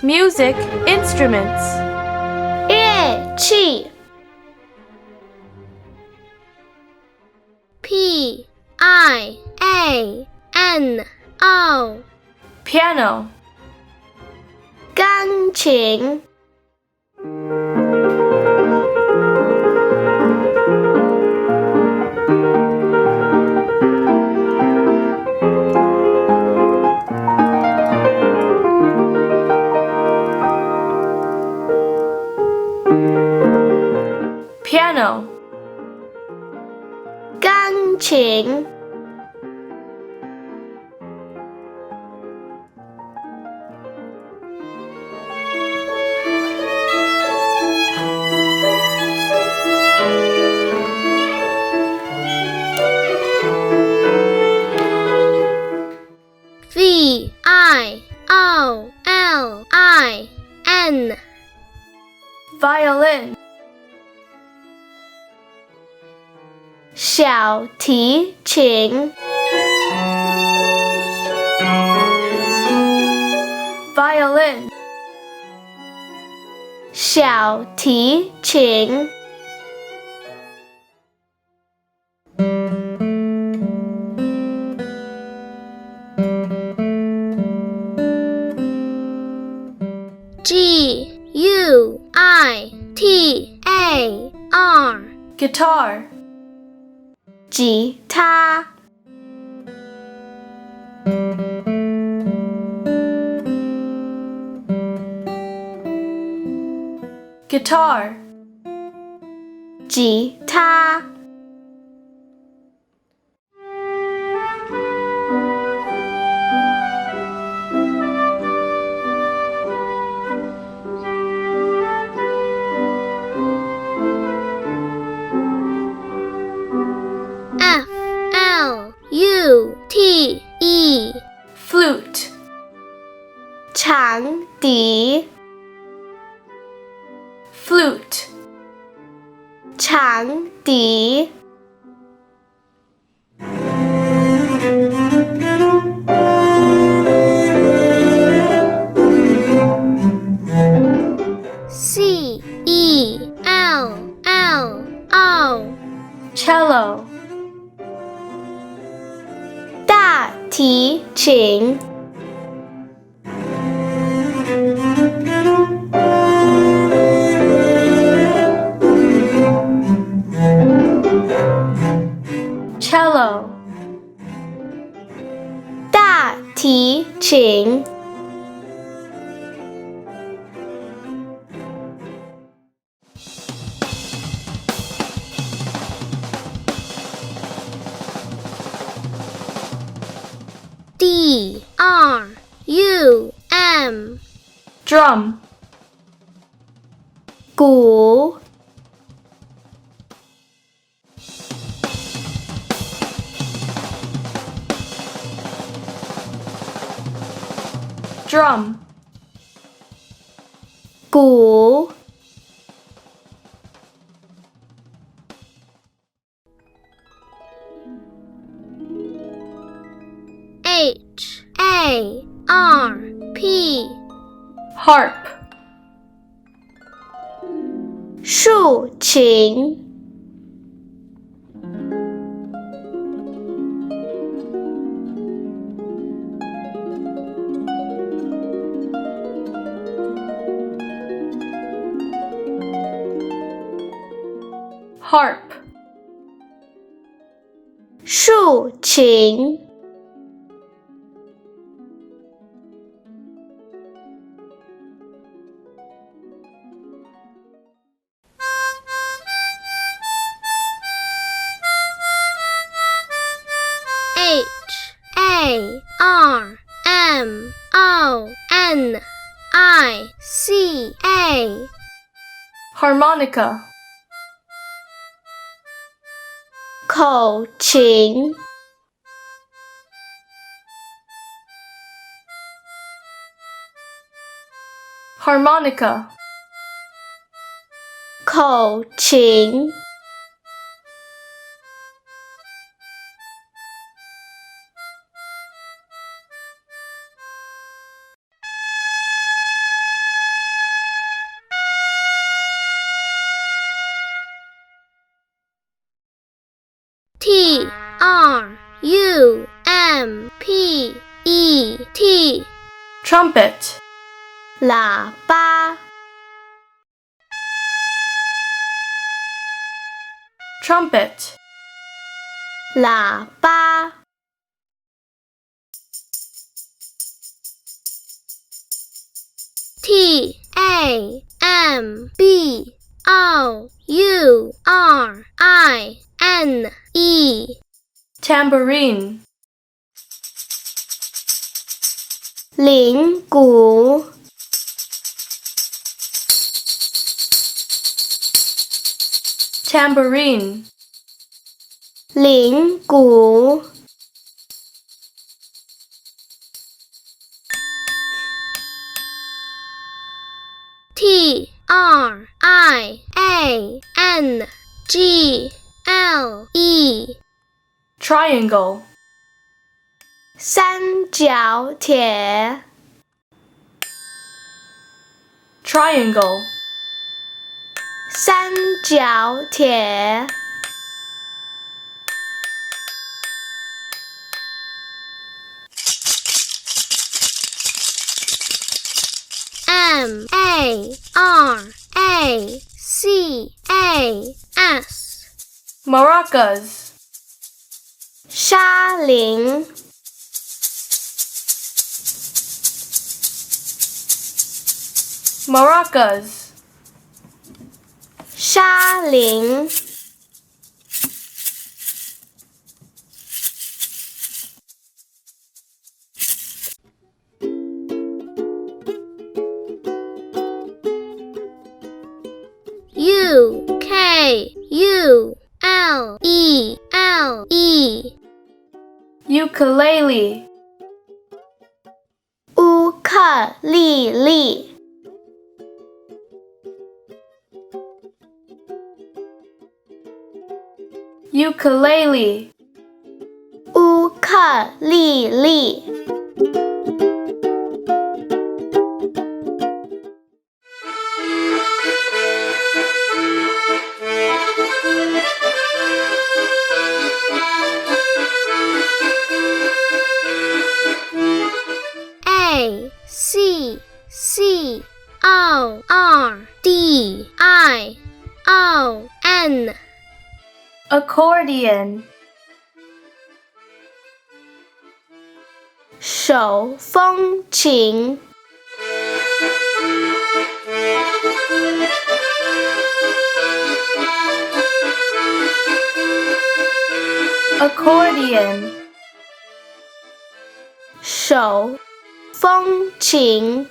Music instruments. 乐器 Piano Piano. 钢琴 Piano. 钢琴 Violin Violin. 小提琴 Violin. 小提琴 Guitar Guitar. 吉他 Guitar. 吉他 Flute Flute. 长笛 Flute. 长笛 Cello. 大提琴 Cello. 大提琴 Drum. 鼓 Drum. 鼓 Harp. 竖琴 Harp. 竖琴 Harmonica. 口琴 Harmonica. 口琴 Trumpet. 喇叭 Trumpet. 喇叭 Tambourine Tambourine. 铃鼓 Tambourine. 铃鼓 Triangle. 三角铁 Triangle. 三角铁 Maracas. 沙铃 Maracas. 沙铃 Ukulele. 乌克丽丽 Ukulele. 乌克丽丽 Accordion. 手风琴 Accordion. 手风琴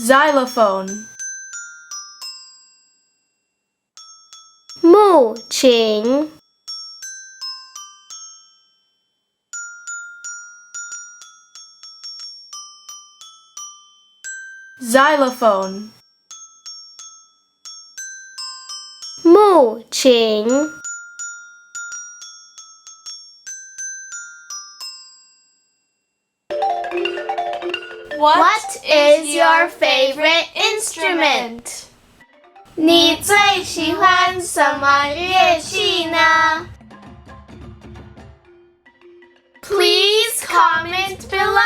Xylophone. 木琴 Xylophone. 木琴 What is your favorite instrument? 你最喜欢什么乐器呢？ Please comment below.